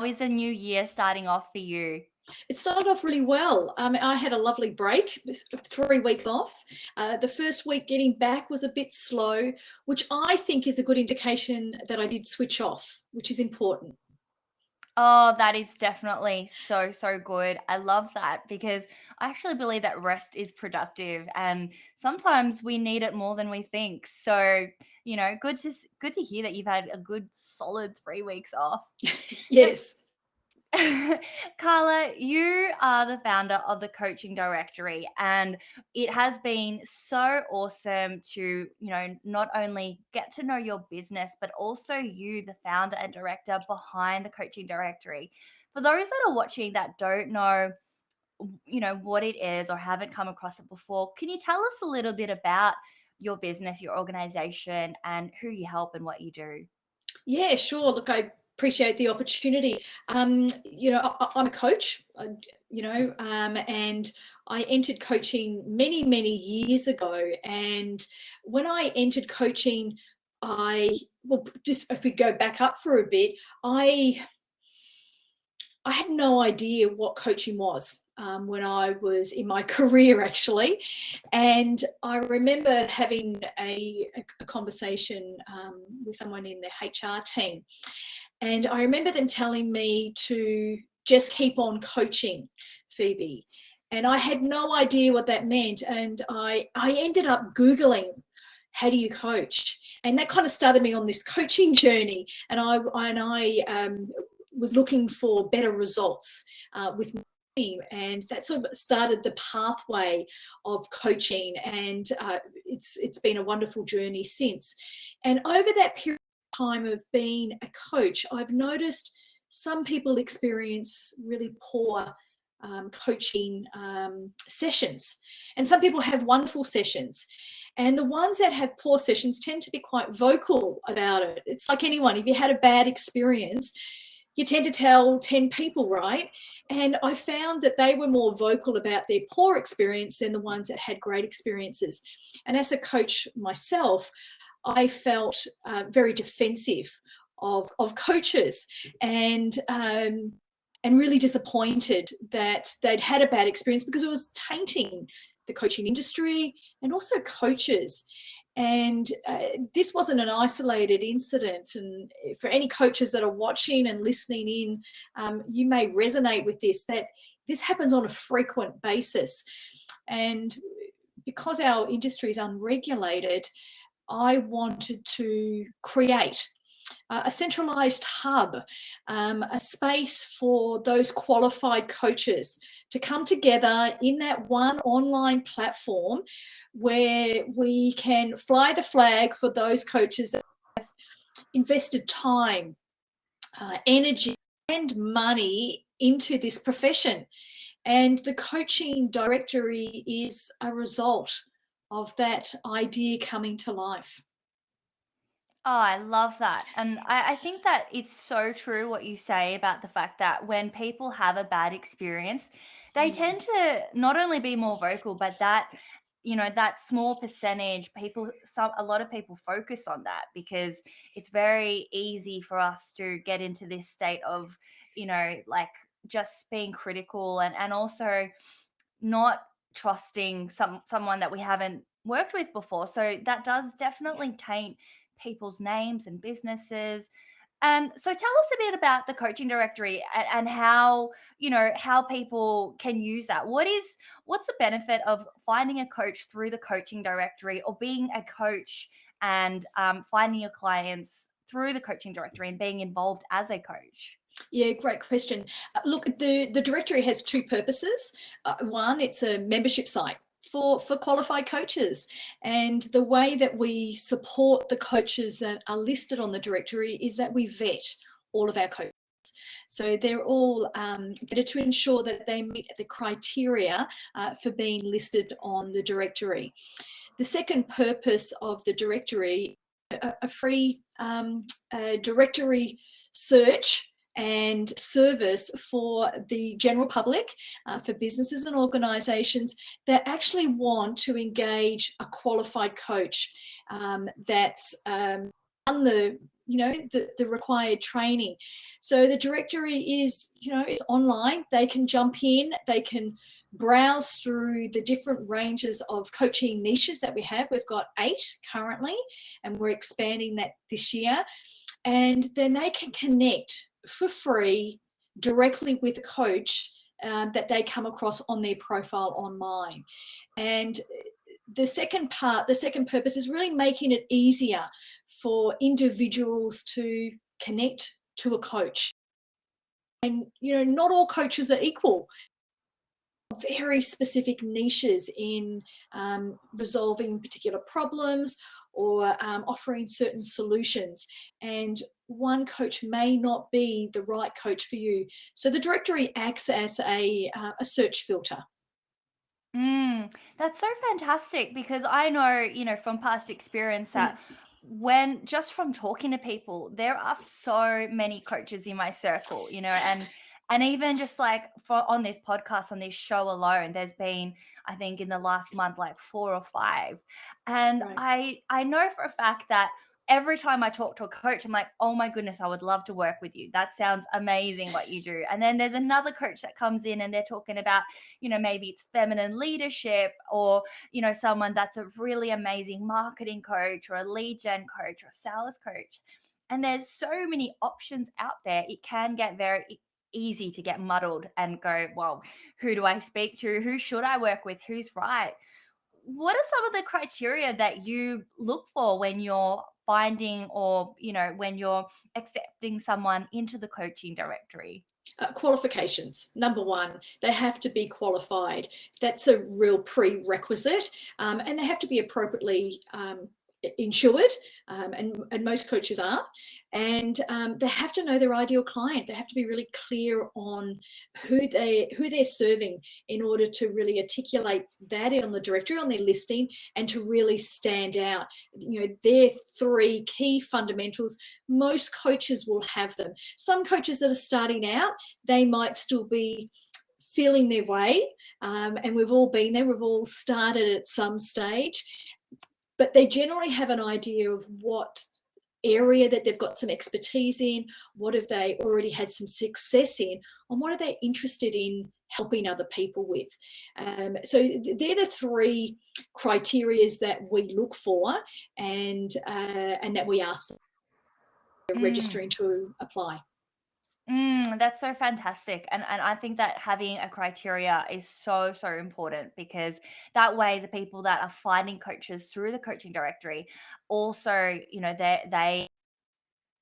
How is the new year starting off for you? It started off really well. I had a lovely break, 3 weeks off. The first week getting back was a bit slow, which I think is a good indication that I did switch off, which is important. Oh, that is definitely so, so good. I love that because I actually believe that rest is productive and sometimes we need it more than we think. So, good to hear that you've had a good solid 3 weeks off. So, Yes. Carla, you are the founder of the Coaching Directory, and it has been so awesome to, not only get to know your business, but also you, the founder and director behind the Coaching Directory. For those that are watching that don't know, what it is or haven't come across it before, can you tell us a little bit about your business, your organization, and who you help and what you do? Yeah, sure. Look, I appreciate the opportunity. I'm a coach, and I entered coaching many, many years ago. And when I entered coaching, just if we go back up for a bit, I had no idea what coaching was when I was in my career, actually. And I remember having a conversation with someone in the HR team. And I remember them telling me to just keep on coaching, Phoebe. And I had no idea what that meant. And I ended up Googling, how do you coach? And that kind of started me on this coaching journey. And I was looking for better results with my team, and that sort of started the pathway of coaching. And it's been a wonderful journey since. And over that period of time of being a coach, I've noticed some people experience really poor coaching sessions, and some people have wonderful sessions. And the ones that have poor sessions tend to be quite vocal about it. It's like anyone, if you had a bad experience, you tend to tell 10 people, right? And I found that they were more vocal about their poor experience than the ones that had great experiences. And as a coach myself, I felt very defensive of coaches, and really disappointed that they'd had a bad experience because it was tainting the coaching industry and also coaches. And this wasn't an isolated incident. And for any coaches that are watching and listening in, you may resonate with this, that this happens on a frequent basis. And because our industry is unregulated, I wanted to create a centralized hub, a space for those qualified coaches to come together in that one online platform where we can fly the flag for those coaches that have invested time, energy, and money into this profession. And the coaching directory is a result of that idea coming to life. Oh, I love that. And I think that it's so true what you say about the fact that when people have a bad experience, they Mm. tend to not only be more vocal, but that small percentage, a lot of people focus on that because it's very easy for us to get into this state of, like just being critical and also not trusting someone that we haven't worked with before. So that does definitely taint people's names and businesses. And so tell us a bit about the coaching directory and how, how people can use that. What's the benefit of finding a coach through the coaching directory or being a coach and finding your clients through the coaching directory and being involved as a coach? Yeah, great question. Look, the directory has two purposes. One, it's a membership site for qualified coaches. And the way that we support the coaches that are listed on the directory is that we vet all of our coaches. So they're all vetted to ensure that they meet the criteria for being listed on the directory. The second purpose of the directory, a free directory search and service for the general public, for businesses and organisations that actually want to engage a qualified coach that's done the required training. So the directory is, it's online. They can jump in, they can browse through the different ranges of coaching niches that we have. We've got 8 currently, and we're expanding that this year. And then they can connect for free directly with a coach that they come across on their profile online. And the second purpose is really making it easier for individuals to connect to a coach. And, not all coaches are equal. Very specific niches in resolving particular problems or offering certain solutions. And one coach may not be the right coach for you. So the directory acts as a search filter. That's so fantastic, because I know, from past experience that when just from talking to people, there are so many coaches in my circle, and even just like on this podcast, on this show alone, there's been, I think in the last month, like 4 or 5. And Right. I know for a fact that every time I talk to a coach, I'm like, oh my goodness, I would love to work with you. That sounds amazing what you do. And then there's another coach that comes in and they're talking about, maybe it's feminine leadership, or, someone that's a really amazing marketing coach or a lead gen coach or a sales coach. And there's so many options out there. It can get very easy to get muddled and go, well, who do I speak to? Who should I work with? Who's right? What are some of the criteria that you look for when you're finding, or when you're accepting someone into the coaching directory? Qualifications, number one, they have to be qualified. That's a real prerequisite, and they have to be appropriately insured, and most coaches are. And they have to know their ideal client. They have to be really clear on who they're serving, in order to really articulate that on the directory, on their listing, and to really stand out. They're 3 key fundamentals. Most coaches will have them. Some coaches that are starting out, they might still be feeling their way, and we've all been there. We've all started at some stage, but they generally have an idea of what area that they've got some expertise in, what have they already had some success in, and what are they interested in helping other people with. So they're the 3 criterias that we look for, and that we ask for registering to apply. That's so fantastic. And I think that having a criteria is so, so important, because that way the people that are finding coaches through the coaching directory also, they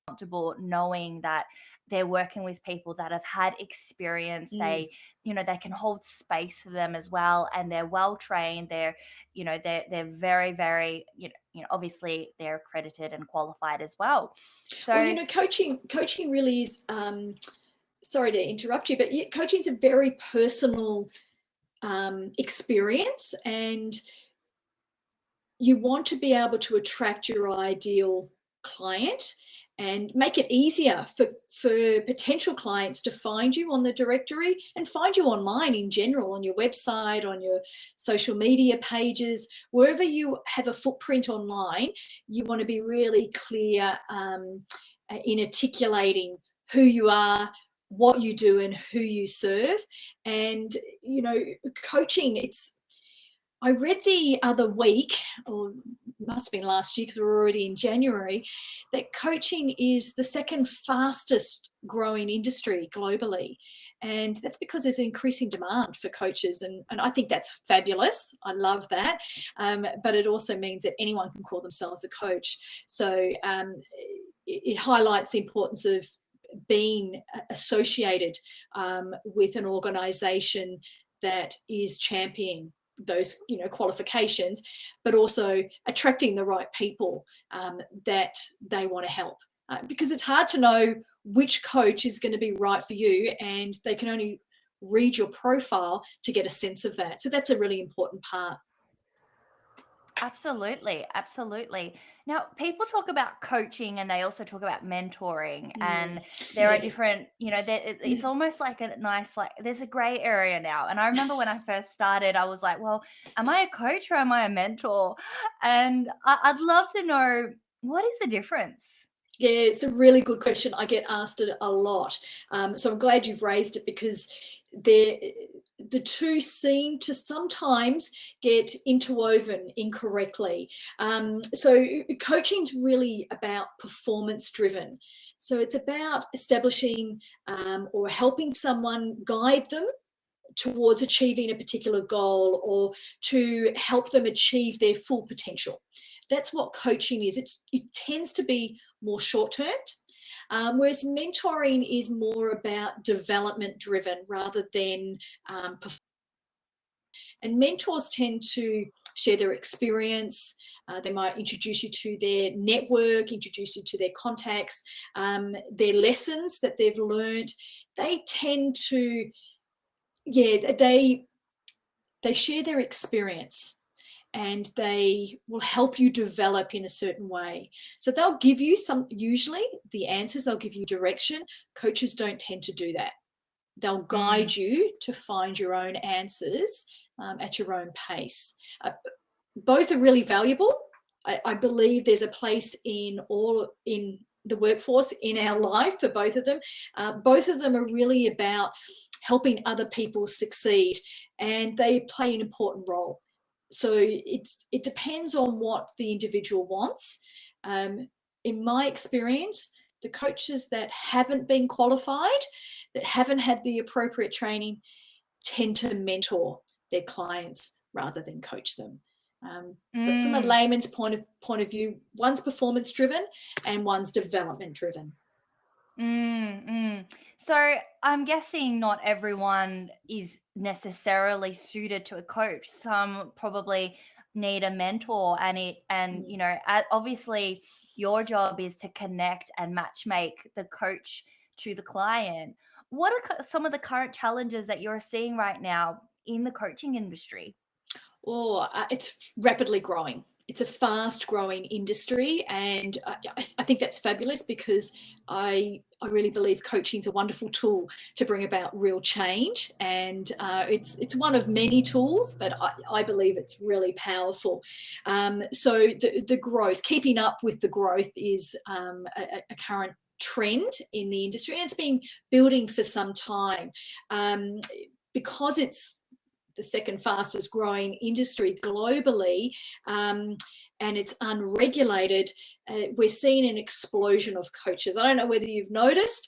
comfortable knowing that they're working with people that have had experience. They can hold space for them as well, and they're well trained. They're very, very, obviously they're accredited and qualified as well. So Well, coaching really is, sorry to interrupt you, but coaching is a very personal experience, and you want to be able to attract your ideal client and make it easier for potential clients to find you on the directory and find you online in general, on your website, on your social media pages, wherever you have a footprint online. You want to be really clear in articulating who you are, what you do, and who you serve. And coaching, I read the other week, or must have been last year because we're already in January, that coaching is the second fastest growing industry globally. And that's because there's increasing demand for coaches. And I think that's fabulous. I love that. But it also means that anyone can call themselves a coach. So it highlights the importance of being associated with an organisation that is championing those qualifications, but also attracting the right people that they want to help, because it's hard to know which coach is going to be right for you, and they can only read your profile to get a sense of that. So that's a really important part. absolutely, absolutely. Now, people talk about coaching and they also talk about mentoring, and there are Yeah. different, it's almost like a nice, like, there's a gray area now. And I remember when I first started, I was like, well, am I a coach or am I a mentor? And I'd love to know, what is the difference? Yeah, it's a really good question. I get asked it a lot. So I'm glad you've raised it, because the two seem to sometimes get interwoven incorrectly. So coaching's really about performance driven. So it's about establishing or helping someone, guide them towards achieving a particular goal, or to help them achieve their full potential. That's what coaching is. It tends to be more short-term, whereas mentoring is more about development driven rather than and mentors tend to share their experience. They might introduce you to their network, introduce you to their contacts, their lessons that they've learned. They tend to, yeah, they share their experience, and they will help you develop in a certain way. So they'll give you usually the answers, they'll give you direction. Coaches don't tend to do that. They'll guide you to find your own answers at your own pace. Both are really valuable. I believe there's a place in the workforce, in our life, for both of them. Both of them are really about helping other people succeed, and they play an important role. So it depends on what the individual wants. In my experience, the coaches that haven't been qualified, that haven't had the appropriate training, tend to mentor their clients rather than coach them. But from a layman's point of view, one's performance driven and one's development driven. So I'm guessing not everyone is necessarily suited to a coach. Some probably need a mentor, and you know, obviously your job is to connect and matchmake the coach to the client. What are some of the current challenges that you're seeing right now in the coaching industry? It's rapidly growing. It's a fast growing industry, and I think that's fabulous, because I really believe coaching is a wonderful tool to bring about real change, and it's one of many tools, but I believe it's really powerful. So the growth, keeping up with the growth, is a current trend in the industry, and it's been building for some time, because it's the second fastest growing industry globally, and it's unregulated. We're seeing an explosion of coaches. I don't know whether you've noticed,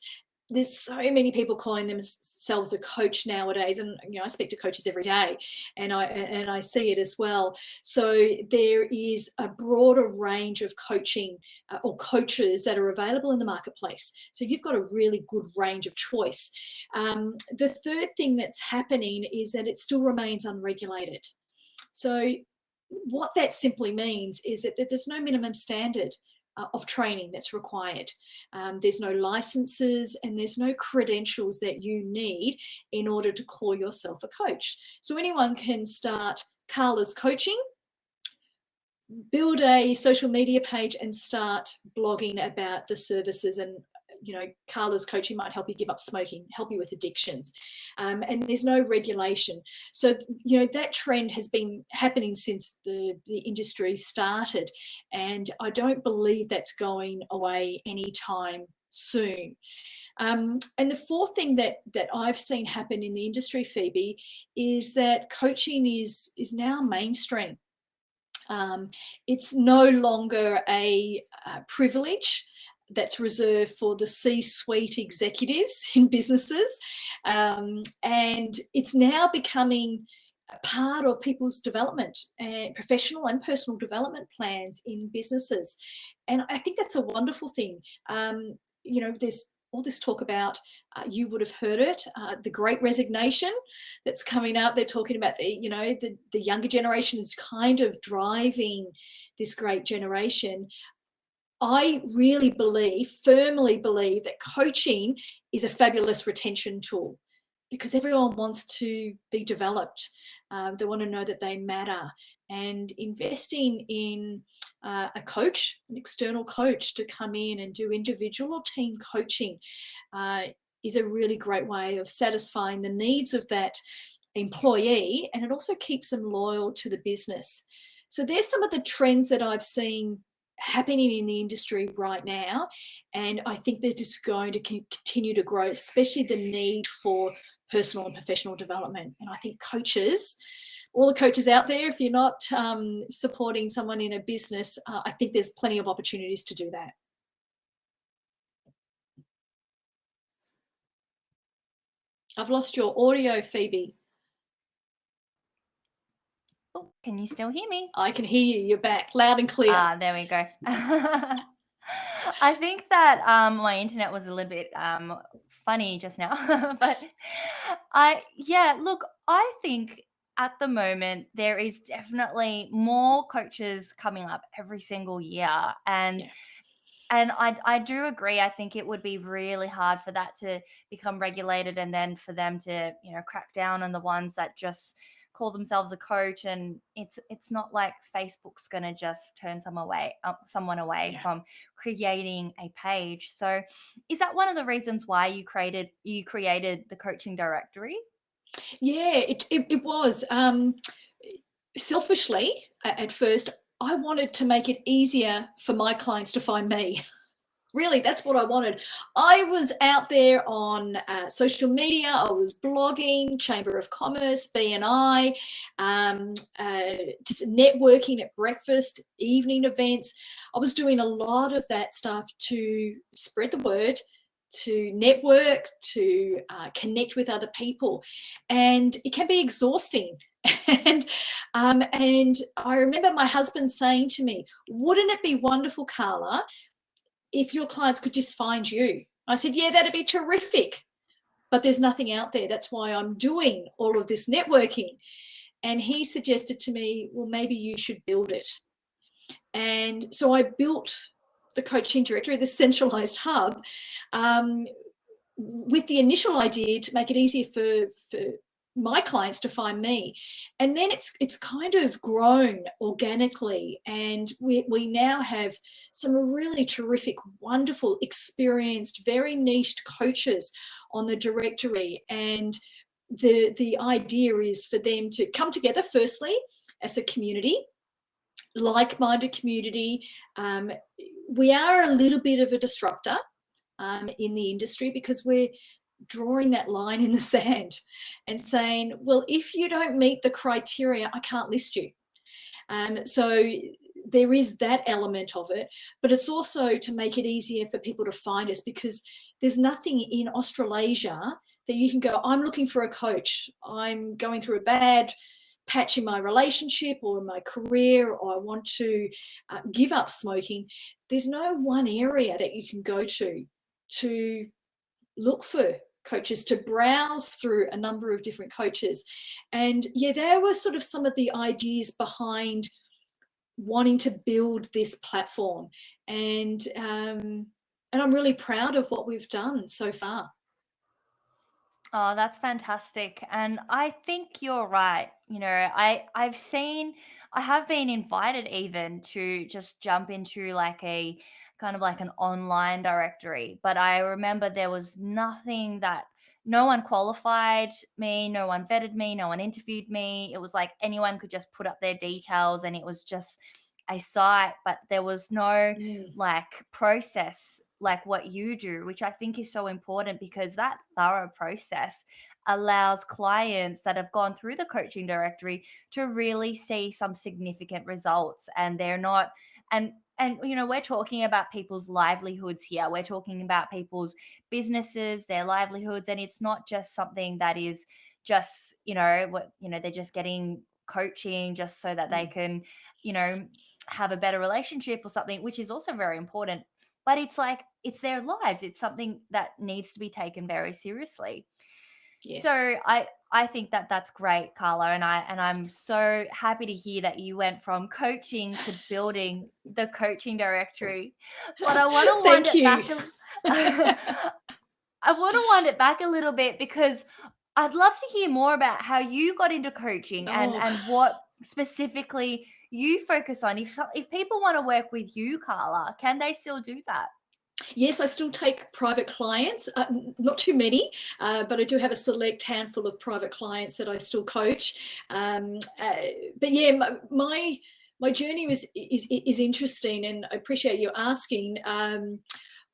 there's so many people calling themselves a coach nowadays, and you know, I speak to coaches every day, and I see it as well. So there is a broader range of coaching or coaches that are available in the marketplace. So you've got a really good range of choice. The third thing that's happening is that it still remains unregulated. So what that simply means is that there's no minimum standard of training that's required. There's no licenses, and there's no credentials that you need in order to call yourself a coach. So anyone can start Carla's Coaching, build a social media page, and start blogging about the services. And you know, Carla's Coaching might help you give up smoking, help you with addictions, and there's no regulation. So you know, that trend has been happening since the industry started, and I don't believe that's going away anytime soon. And the fourth thing that I've seen happen in the industry, Phoebe, is that coaching is now mainstream. It's no longer a privilege that's reserved for the C-suite executives in businesses, and it's now becoming a part of people's development, and professional and personal development plans in businesses. And I think that's a wonderful thing. You know, there's all this talk about, you would have heard it, the Great Resignation that's coming up. They're talking about the younger generation is kind of driving this great generation. I really firmly believe that coaching is a fabulous retention tool, because everyone wants to be developed. They want to know that they matter. And investing in a coach, an external coach, to come in and do individual or team coaching is a really great way of satisfying the needs of that employee, and it also keeps them loyal to the business. So there's some of the trends that I've seen happening in the industry right now, and I think they're just going to continue to grow, especially the need for personal and professional development. And I think coaches, all the coaches out there, if you're not supporting someone in a business, I think there's plenty of opportunities to do that. I've lost your audio, Phoebe. Oh, can you still hear me? I can hear you. You're back, loud and clear. Ah, there we go. I think that my internet was a little bit funny just now, but look, I think at the moment there is definitely more coaches coming up every single year, and Yeah. and I do agree. I think it would be really hard for that to become regulated, and then for them to, crack down on the ones that just call themselves a coach. And it's not like Facebook's going to just turn someone away Yeah. from creating a page. So is that one of the reasons why you created the coaching directory? Yeah, it was. Selfishly, at first, I wanted to make it easier for my clients to find me. Really, that's what I wanted. I was out there on social media. I was blogging, Chamber of Commerce, BNI, just networking at breakfast, evening events. I was doing a lot of that stuff to spread the word, to network, to connect with other people, and it can be exhausting. and I remember my husband saying to me, "Wouldn't it be wonderful, Carla, if your clients could just find you?" I said, "Yeah, that'd be terrific, but there's nothing out there. That's why I'm doing all of this networking." And he suggested to me, "Well, maybe you should build it." And so I built the coaching directory, the centralized hub, with the initial idea to make it easier for my clients to find me. And then it's kind of grown organically, and we now have some really terrific, wonderful, experienced, very niched coaches on the directory. And the idea is for them to come together, firstly as a community, like-minded community. We are a little bit of a disruptor in the industry, because we're drawing that line in the sand and saying, well, if you don't meet the criteria, I can't list you. So there is that element of it, but it's also to make it easier for people to find us, because there's nothing in Australasia that you can go, I'm looking for a coach, I'm going through a bad patch in my relationship or in my career, or I want to give up smoking. There's no one area that you can go to look for coaches, to browse through a number of different coaches. And yeah, there were sort of some of the ideas behind wanting to build this platform. And I'm really proud of what we've done so far. Oh, that's fantastic. And I think you're right. I have been invited even to just jump into like a kind of like an online directory, but I remember there was no one qualified me, no one vetted me, no one interviewed me. It was like anyone could just put up their details, and it was just a site, but there was no like process like what you do, which I think is so important, because that thorough process allows clients that have gone through the coaching directory to really see some significant results. And they're not, and we're talking about people's livelihoods here. We're talking about people's businesses, their livelihoods, and it's not just something that is just, they're just getting coaching just so that they can, have a better relationship or something, which is also very important. But it's like, it's their lives. It's something that needs to be taken very seriously. Yes. So I think that that's great, Carla, and I'm so happy to hear that you went from coaching to building the coaching directory. But I want to wind it back. I want to wind it back a little bit, because I'd love to hear more about how you got into coaching and what specifically you focus on. If people want to work with you, Carla, can they still do that? Yes, I still take private clients, not too many, but I do have a select handful of private clients that I still coach. But yeah, My journey is interesting, and I appreciate you asking.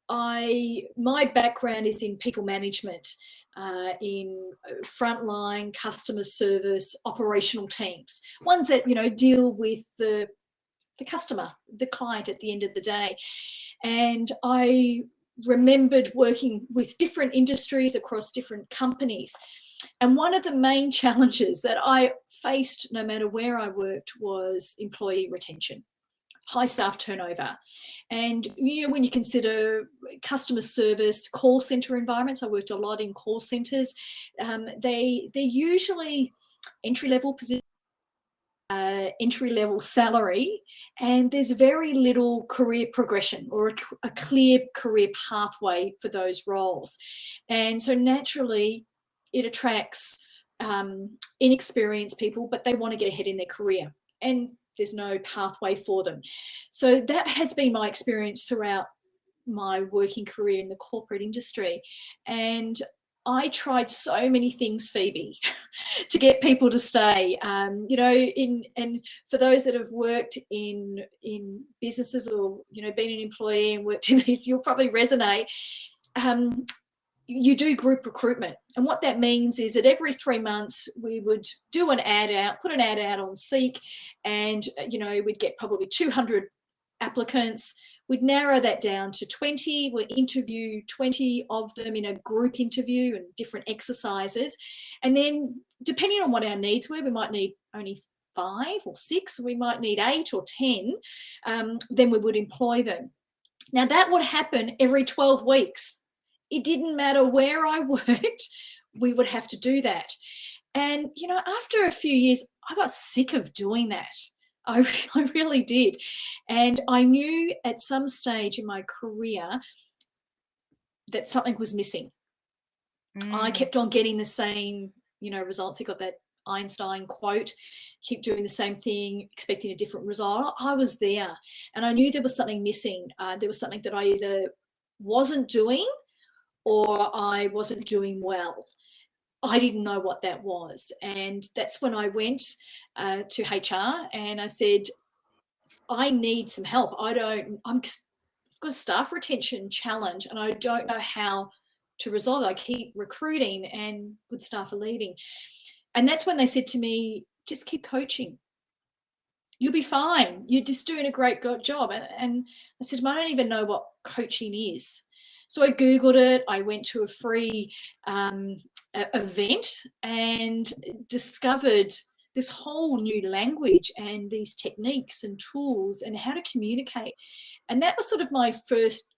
My background is in people management, in frontline customer service, operational teams, ones that deal with the customer, the client at the end of the day. And I remembered working with different industries across different companies. And one of the main challenges that I faced, no matter where I worked, was employee retention, high staff turnover. And when you consider customer service, call center environments, I worked a lot in call centers. They're usually entry-level positions, entry-level salary, and there's very little career progression or a clear career pathway for those roles. And so naturally it attracts inexperienced people, but they want to get ahead in their career, and there's no pathway for them. So that has been my experience throughout my working career in the corporate industry. And I tried so many things, Phoebe, to get people to stay. And for those that have worked in businesses, or been an employee and worked in these, you'll probably resonate. You do group recruitment, and what that means is that every 3 months we would do an ad out, put an ad out on Seek, and we'd get probably 200 applicants. We'd narrow that down to 20. We'd interview 20 of them in a group interview and different exercises. And then depending on what our needs were, we might need only 5 or 6, we might need 8 or 10, then we would employ them. Now that would happen every 12 weeks. It didn't matter where I worked, we would have to do that. And, after a few years, I got sick of doing that. I really did. And I knew at some stage in my career that something was missing. I kept on getting the same, results. I got that Einstein quote, keep doing the same thing, expecting a different result. I was there, and I knew there was something missing. There was something that I either wasn't doing or I wasn't doing well. I didn't know what that was. And that's when I went to HR and I said, I need some help. I've got a staff retention challenge and I don't know how to resolve it. I keep recruiting and good staff are leaving. And that's when they said to me, just keep coaching. You'll be fine. You're just doing a great job. And I said, I don't even know what coaching is. So I Googled it. I went to a free event and discovered this whole new language and these techniques and tools and how to communicate. And that was sort of my first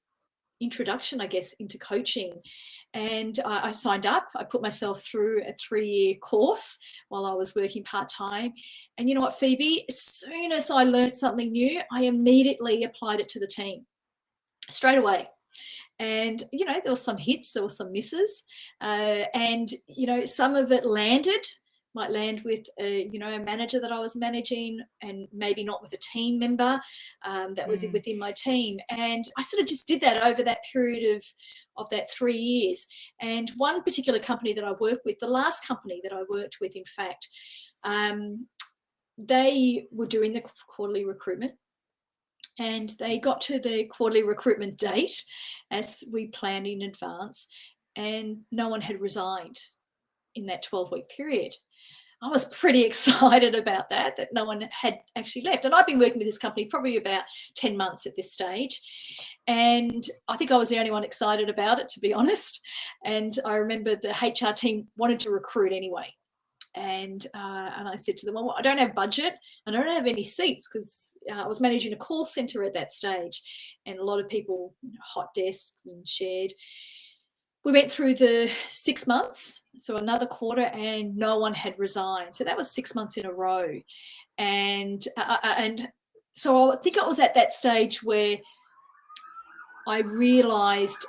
introduction, I guess, into coaching. And I signed up. I put myself through a 3-year course while I was working part-time. And you know what, Phoebe? As soon as I learned something new, I immediately applied it to the team straight away. And, there were some hits, there were some misses. And, some of it might land with, a manager that I was managing and maybe not with a team member that was within my team. And I sort of just did that over that period of that 3 years. And one particular company that I worked with, the last company that I worked with, in fact, they were doing the quarterly recruitment. And they got to the quarterly recruitment date as we planned in advance, and no one had resigned in that 12-week period. I was pretty excited about that no one had actually left. And I've been working with this company probably about 10 months at this stage. And I think I was the only one excited about it, to be honest. And I remember the HR team wanted to recruit anyway. And I said to them, well, I don't have budget and I don't have any seats because I was managing a call center at that stage and a lot of people, hot desks and shared. We went through the 6 months, so another quarter, and no one had resigned. So that was 6 months in a row. And so I think I was at that stage where I realized,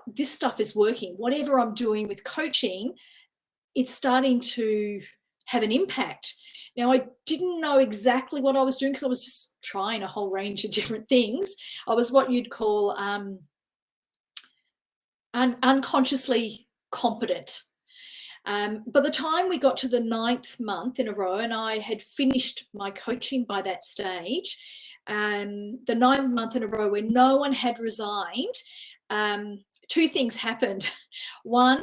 this stuff is working. Whatever I'm doing with coaching, it's starting to have an impact. Now, I didn't know exactly what I was doing because I was just trying a whole range of different things. I was what you'd call unconsciously competent. By the time we got to the 9th month in a row, and I had finished my coaching by that stage, the 9th month in a row where no one had resigned, two things happened. One,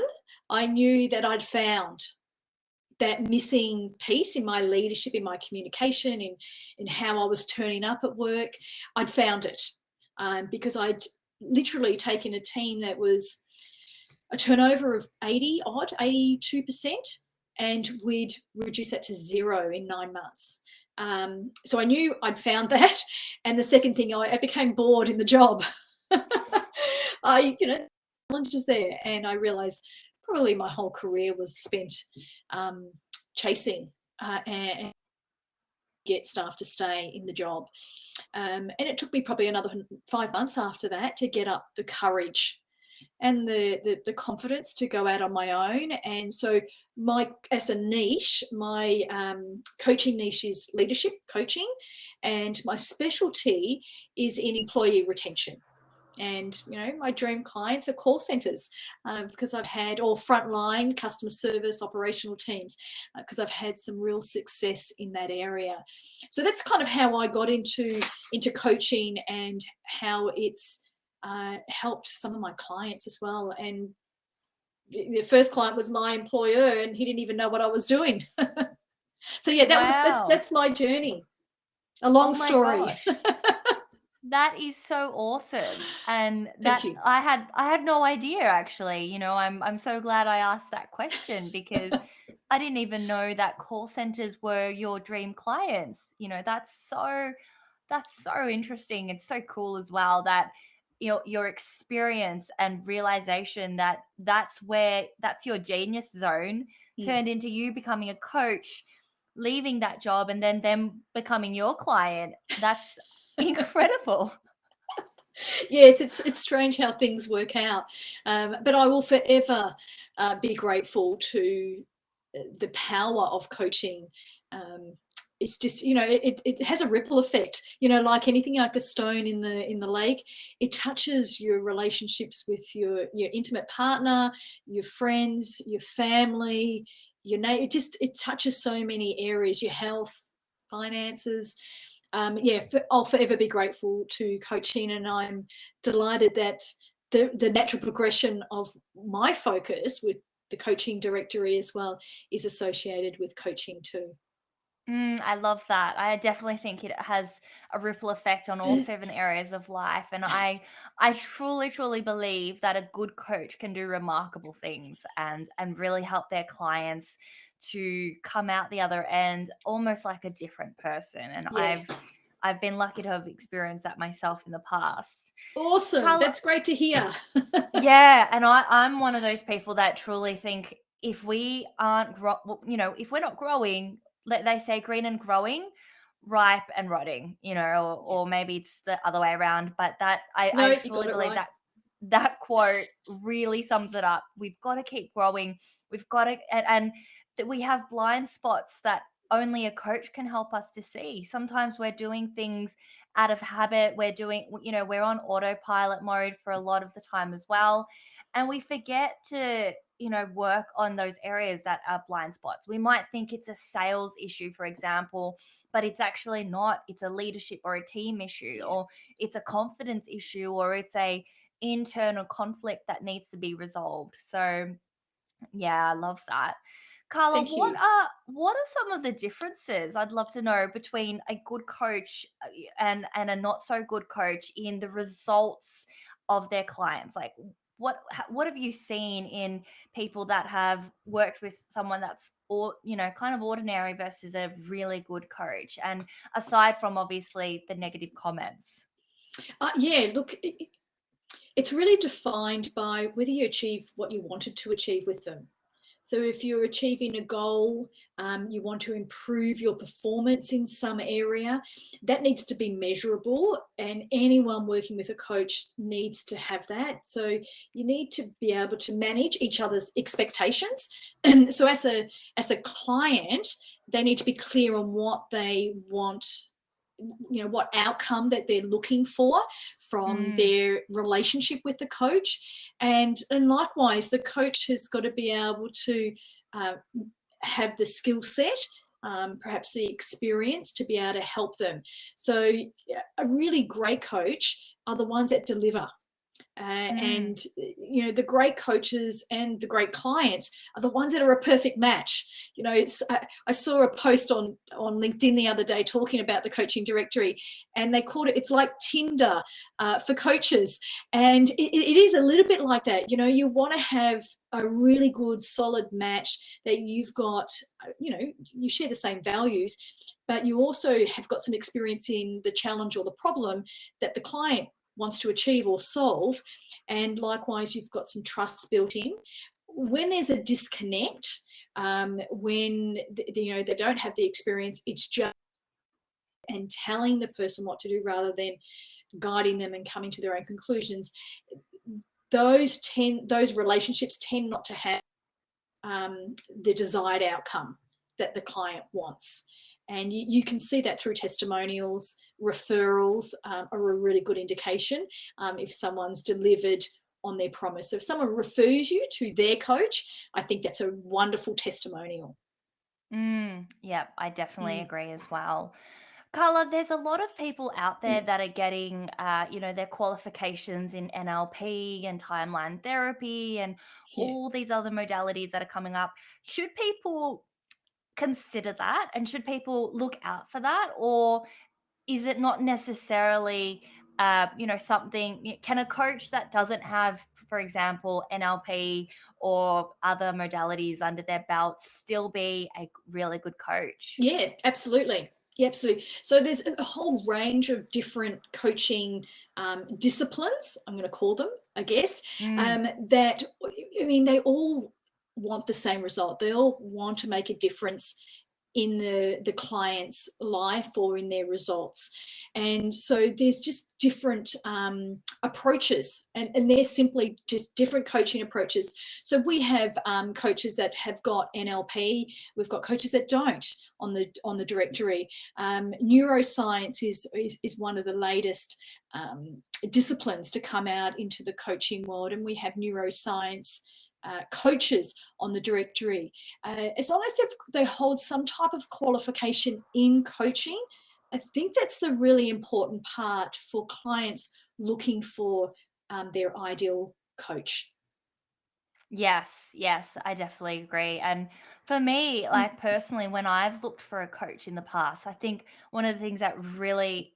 I knew that I'd found that missing piece in my leadership, in my communication, in how I was turning up at work. I'd found it because I'd literally taken a team that was a turnover of 82%, and we'd reduce that to 0 in 9 months. So I knew I'd found that. And the second thing, I became bored in the job. Challenges there, and I realized probably my whole career was spent chasing and get staff to stay in the job. And it took me probably another 5 months after that to get up the courage and the confidence to go out on my own. And so as a niche, my coaching niche is leadership coaching, and my specialty is in employee retention. And my dream clients are call centers, because I've had, or frontline customer service operational teams, because I've had some real success in that area. So that's kind of how I got into coaching, and how it's helped some of my clients as well. And the first client was my employer, and he didn't even know what I was doing. So yeah, that's my journey. A long story. That is so awesome. And that I had no idea, actually. I'm so glad I asked that question, because I didn't even know that call centers were your dream clients. That's so interesting. It's so cool as well that your experience and realization that that's your genius zone turned into you becoming a coach, leaving that job, and then them becoming your client. That's incredible. Yes, it's strange how things work out, but I will forever be grateful to the power of coaching. It's just it has a ripple effect, like anything, like a stone in the lake. It touches your relationships with your intimate partner, your friends, your family, it touches so many areas, your health, finances. I'll forever be grateful to coaching, and I'm delighted that the natural progression of my focus with the coaching directory as well is associated with coaching too. I love that. I definitely think it has a ripple effect on all 7 areas of life. And I truly, truly believe that a good coach can do remarkable things and really help their clients to come out the other end almost like a different person. And I've been lucky to have experienced that myself in the past. Awesome. Carla, that's great to hear. Yeah. And I'm one of those people that truly think if we aren't, if we're not growing, they say green and growing, ripe and rotting, or maybe it's the other way around. But that I truly believe that quote really sums it up. We've got to keep growing. We've got to, and that we have blind spots that only a coach can help us to see. Sometimes we're doing things out of habit. We're on autopilot mode for a lot of the time as well. And we forget to work on those areas that are blind spots. We might think it's a sales issue, for example, but it's actually not. It's a leadership or a team issue, or it's a confidence issue, or it's a internal conflict that needs to be resolved. So yeah, I love that. Carla, what are some of the differences, I'd love to know, between a good coach and a not so good coach in the results of their clients? Like what have you seen in people that have worked with someone that's kind of ordinary versus a really good coach, and aside from obviously the negative comments? Look, it's really defined by whether you achieve what you wanted to achieve with them. So if you're achieving a goal, you want to improve your performance in some area, that needs to be measurable, and anyone working with a coach needs to have that. So you need to be able to manage each other's expectations. And so as a client, they need to be clear on what they want what outcome that they're looking for from their relationship with the coach. And likewise, the coach has got to be able to have the skill set, perhaps the experience to be able to help them. So a really great coach are the ones that deliver. And the great coaches and the great clients are the ones that are a perfect match. I saw a post on LinkedIn the other day talking about the coaching directory, and they called it's like Tinder for coaches. And it is a little bit like that. You want to have a really good solid match that you've got, you share the same values, but you also have got some experience in the challenge or the problem that the client wants to achieve or solve. And likewise, you've got some trust built in. When there's a disconnect, when they don't have the experience, it's just and telling the person what to do rather than guiding them and coming to their own conclusions. Those relationships tend not to have the desired outcome that the client wants. And you can see that through testimonials. Referrals are a really good indication if someone's delivered on their promise. So if someone refers you to their coach, I think that's a wonderful testimonial. Yeah, I definitely agree as well. Carla, there's a lot of people out there that are getting, their qualifications in NLP and timeline therapy and all these other modalities that are coming up. Should people consider that, and should people look out for that, or is it not necessarily something? Can a coach that doesn't have, for example, NLP or other modalities under their belt still be a really good coach? Yeah, absolutely. Yeah, absolutely. So there's a whole range of different coaching disciplines, I'm going to call them, I guess, that, they all want the same result. They all want to make a difference in the client's life or in their results. And so there's just different approaches, and they're simply just different coaching approaches. So we have coaches that have got NLP, we've got coaches that don't on the directory. Neuroscience is one of the latest disciplines to come out into the coaching world, and we have neuroscience coaches on the directory. As long as they hold some type of qualification in coaching, I think that's the really important part for clients looking for their ideal coach. Yes, I definitely agree. And for me, like personally, when I've looked for a coach in the past, I think one of the things that's really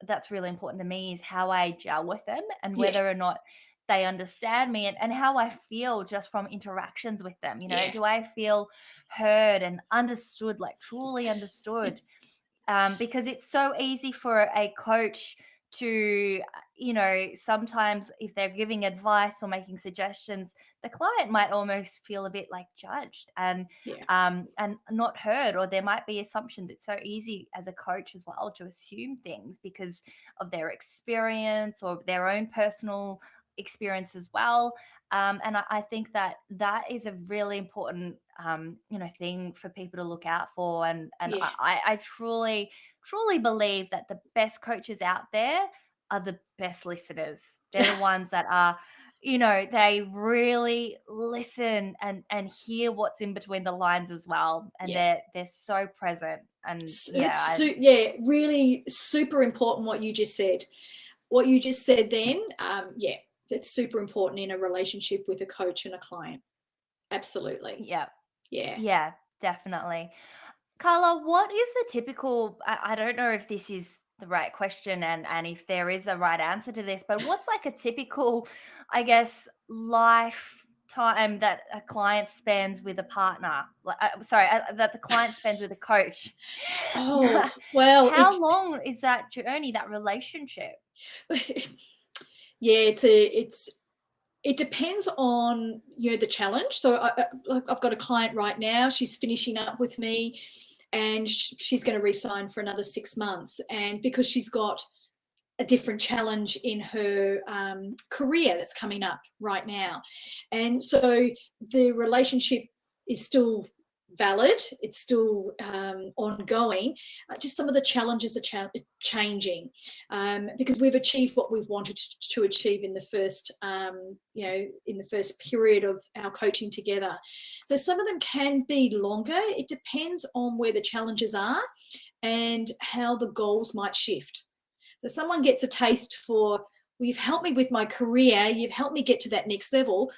important to me is how I gel with them and whether or not they understand me, and how I feel just from interactions with them. Do I feel heard and understood, like truly understood? Because it's so easy for a coach to, sometimes if they're giving advice or making suggestions, the client might almost feel a bit like judged and not heard, or there might be assumptions. It's so easy as a coach as well to assume things because of their experience or their own personal experience as well. And I think that is a really important, thing for people to look out for. And I truly believe that the best coaches out there are the best listeners. They're the ones that are, they really listen and hear what's in between the lines as well. And they're so present. And really super important what you just said. What you just said then, that's super important in a relationship with a coach and a client. Absolutely. Yeah, definitely. Carla, what is a typical, I don't know if this is the right question and if there is a right answer to this, but what's like a typical, I guess, lifetime that a client spends with a partner? That the client spends with a coach. Oh, well. How long is that journey, that relationship? Yeah, it depends on the challenge. So I've got a client right now. She's finishing up with me, and she's going to re-sign for another 6 months. And because she's got a different challenge in her career that's coming up right now, and so the relationship is still valid, it's still ongoing. Just some of the challenges are changing, because we've achieved what we've wanted to achieve in the first in the first period of our coaching together. So some of them can be longer. It depends on where the challenges are and how the goals might shift. So someone gets a taste for, well, you've helped me with my career, you've helped me get to that next level.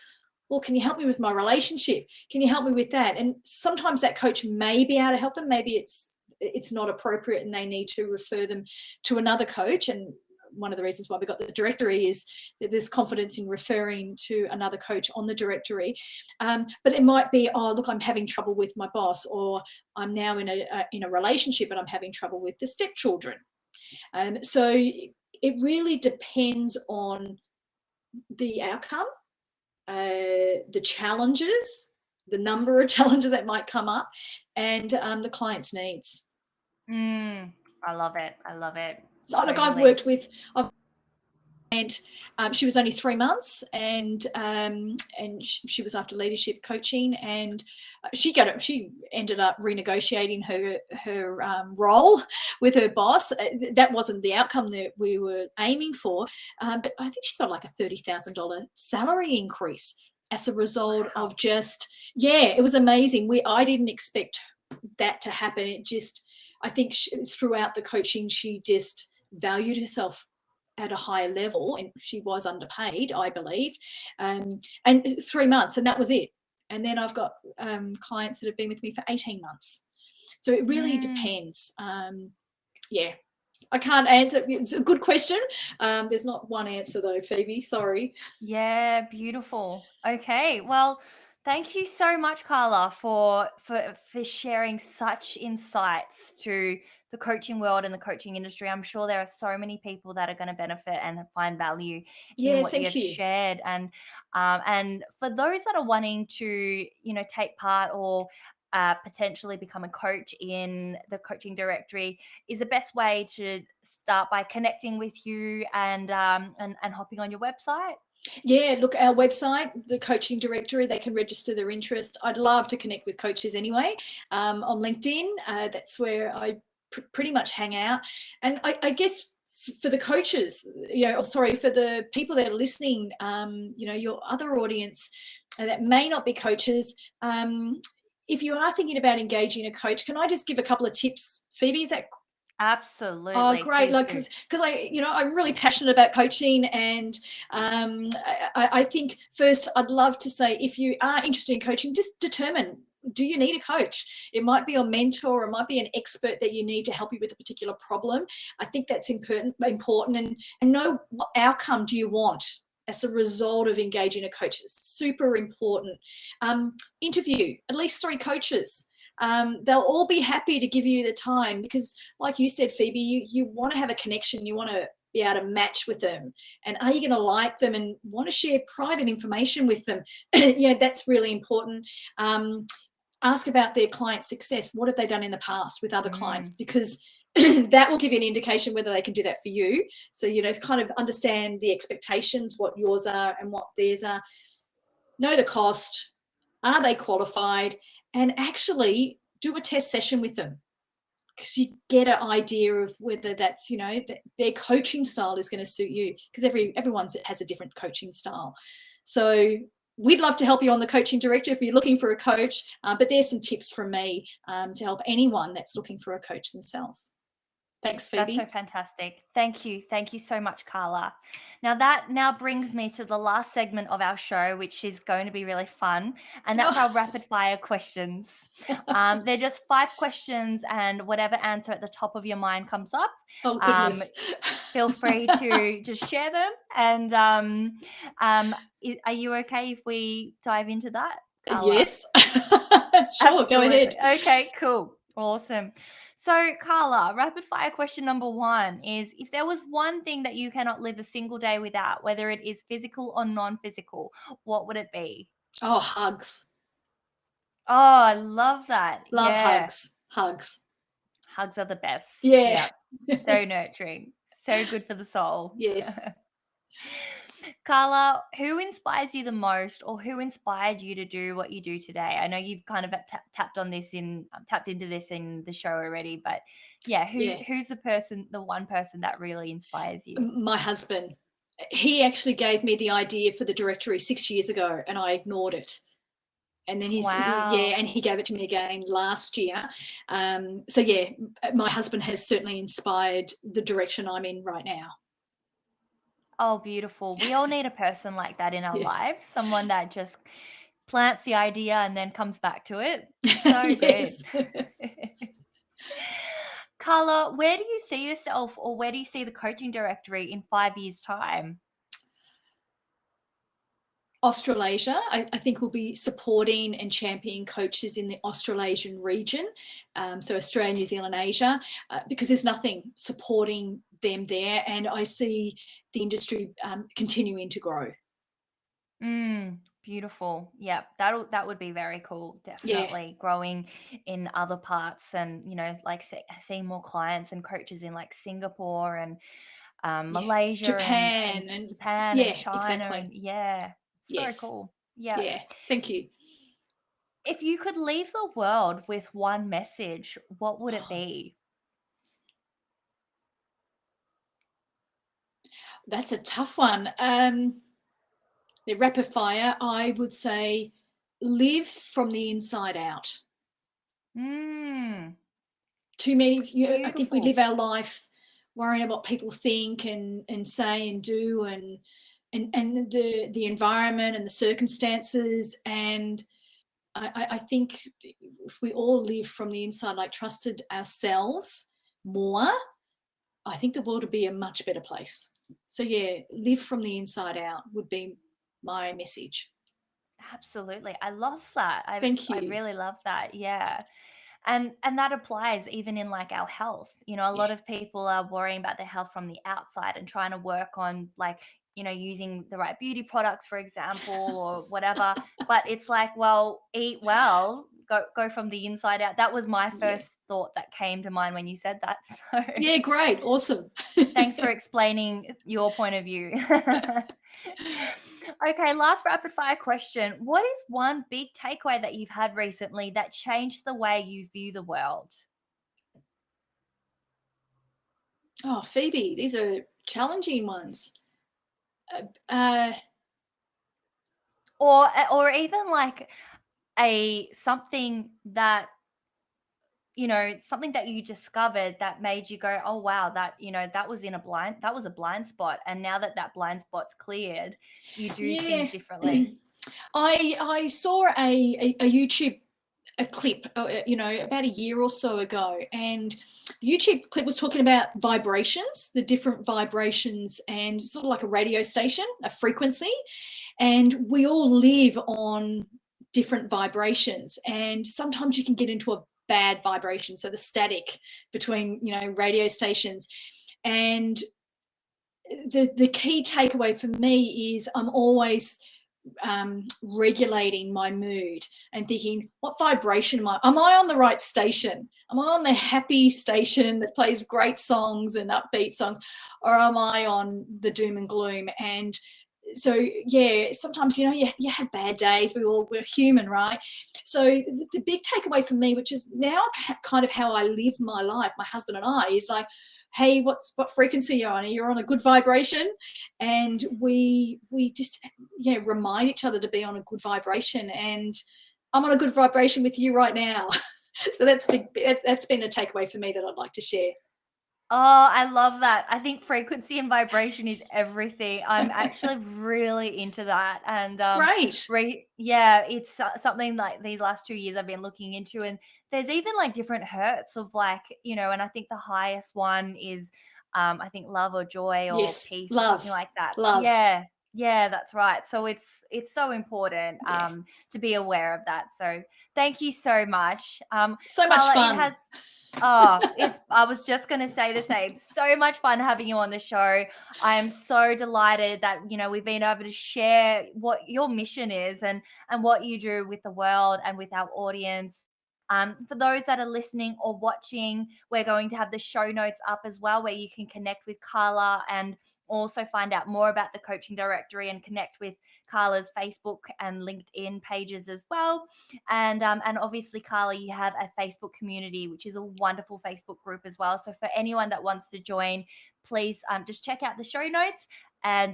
Well, can you help me with my relationship? Can you help me with that? And sometimes that coach may be able to help them. Maybe it's not appropriate and they need to refer them to another coach. And one of the reasons why we got the directory is that there's confidence in referring to another coach on the directory. But it might be, oh, look, I'm having trouble with my boss, or I'm now in a relationship and I'm having trouble with the stepchildren. So it really depends on the outcome, the challenges, the number of challenges that might come up, and the client's needs. I love it. I love it. So, like, I've worked with, and she was only 3 months, and she was after leadership coaching, and she ended up renegotiating her role with her boss. That wasn't the outcome that we were aiming for, but I think she got like a $30,000 salary increase as a result of just, it was amazing. I didn't expect that to happen. It just, I think throughout the coaching, she just valued herself at a higher level, and she was underpaid, I believe, and 3 months, and that was it. And then I've got clients that have been with me for 18 months. So it really depends. I can't answer. It's a good question. There's not one answer though, Phoebe. Sorry. Yeah, beautiful. Okay, well, thank you so much, Carla, for sharing such insights to the coaching world and the coaching industry. I'm sure there are so many people that are going to benefit and find value in what you've shared. And for those that are wanting to, take part or potentially become a coach in the coaching directory, is the best way to start by connecting with you and hopping on your website? Yeah, look, our website, the coaching directory, they can register their interest. I'd love to connect with coaches anyway. On LinkedIn, that's where I pretty much hang out. And I guess for the coaches, for the people that are listening, your other audience that may not be coaches, if you are thinking about engaging a coach, can I just give a couple of tips, Phoebe? Is that Absolutely. Oh, great! Like, because I'm really passionate about coaching, and I think first I'd love to say, if you are interested in coaching, just determine, do you need a coach? It might be your mentor, or it might be an expert that you need to help you with a particular problem. I think that's important, and know what outcome do you want as a result of engaging a coach. It's super important. Interview at least 3 coaches. They'll all be happy to give you the time, because like you said, Phoebe, you want to have a connection, you want to be able to match with them, and are you going to like them and want to share private information with them? That's really important. Ask about their client success. What have they done in the past with other clients? Because that will give you an indication whether they can do that for you. So, kind of understand the expectations, what yours are and what theirs are. Know the cost. Are they qualified? And actually do a test session with them, because you get an idea of whether that's, their coaching style is going to suit you, because everyone has a different coaching style. So we'd love to help you on the coaching director if you're looking for a coach, but there's some tips from me to help anyone that's looking for a coach themselves. Thanks, Phoebe. That's so fantastic. Thank you. Thank you so much, Carla. That brings me to the last segment of our show, which is going to be really fun. And that's our rapid fire questions. They're just 5 questions, and whatever answer at the top of your mind comes up. Oh, goodness. Feel free to just share them. And are you okay if we dive into that, Carla? Yes. Sure, go ahead. Okay, cool. Awesome. So, Carla, rapid fire question number 1 is, if there was one thing that you cannot live a single day without, whether it is physical or non-physical, what would it be? Oh, hugs. Oh, I love that. Love hugs. Hugs. Hugs are the best. Yeah. So nurturing. So good for the soul. Yes. Carla, who inspires you the most, or who inspired you to do what you do today? I know you've kind of tapped on this in tapped into this in the show already, but yeah, Yeah. who's the person, the one person that really inspires you? My husband. He actually gave me the idea for the directory 6 years ago, and I ignored it. And then Wow. and he gave it to me again last year. So yeah, my husband has certainly inspired the direction I'm in right now. Oh, beautiful. We all need a person like that in our Yeah. lives, someone that just plants the idea and then comes back to it. So good. Yes. Carla, where do you see yourself, or where do you see the coaching directory in 5 years' time? Australasia, I think will be supporting and championing coaches in the Australasian region, so Australia, New Zealand, Asia, because there's nothing supporting them there, and I see the industry continuing to grow. Beautiful. Yeah, that would be very cool. Yeah, Definitely growing in other parts, and like seeing more clients and coaches in like Singapore and yeah, Malaysia and Japan, and Japan and yeah, China, exactly. and yeah, so Yes, cool. Yeah. yeah. Thank you. If you could leave the world with one message, what would it Oh, be? that's a tough one. The rapid fire, I would say, live from the inside out. Mm, Too many, I think we live beautiful. our life worrying about what people think and say and do, and the environment and the circumstances. And I think if we all live from the inside, like trusted ourselves more, I think the world would be a much better place. So yeah, live from the inside out would be my message. Absolutely. I love that. Thank I you. really love that. Yeah. And that applies even in like our health. A Yeah. lot of people are worrying about their health from the outside and trying to work on like, using the right beauty products, for example, or whatever. But it's like, well, eat well, go from the inside out. That was my Yeah. first thought that came to mind when you said that. So Yeah, great. Awesome. thanks for explaining your point of view. Okay, last rapid fire question. What is one big takeaway that you've had recently that changed the way you view the world? Oh, Phoebe, these are challenging ones. Uh, uh, Or even like a something that you discovered that made you go, "Oh wow, that was that was a blind spot, and now that blind spot's cleared, you do yeah. things differently." I saw a YouTube a clip, about a year or so ago, and the YouTube clip was talking about vibrations, the different vibrations, and sort of like a radio station, a frequency, and we all live on different vibrations, and sometimes you can get into a bad vibration, so the static between radio stations. And the key takeaway for me is I'm always regulating my mood and thinking, what vibration am I on the right station? Am I on the happy station that plays great songs and upbeat songs, or am I on the doom and gloom? And so yeah, sometimes you have bad days. We're human, right? So the big takeaway for me, which is now kind of how I live my life, my husband and I, is like, hey, what frequency you're on? You're on a good vibration, and we just remind each other to be on a good vibration. And I'm on a good vibration with you right now. So that's been a takeaway for me that I'd like to share. Oh, I love that. I think frequency and vibration is everything. I'm actually really into that. And Great. yeah, it's something like these last 2 years I've been looking into. And there's even like different hertz of like, and I think the highest one is I think love or joy or Yes, peace or something love, like that. love. Yeah. Yeah, that's right. So it's so important Yeah, to be aware of that. So thank you so much. so much Carla, it fun. has I was just going to say the same. So much fun having you on the show. I am so delighted that, we've been able to share what your mission is and what you do with the world and with our audience. For those that are listening or watching, we're going to have the show notes up as well, where you can connect with Carla and also find out more about the coaching directory and connect with Carla's Facebook and LinkedIn pages as well. And obviously, Carla, you have a Facebook community, which is a wonderful Facebook group as well. So for anyone that wants to join, please just check out the show notes and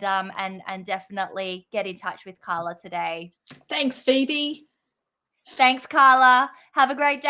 definitely get in touch with Carla today. Thanks, Phoebe. Thanks, Carla. Have a great day.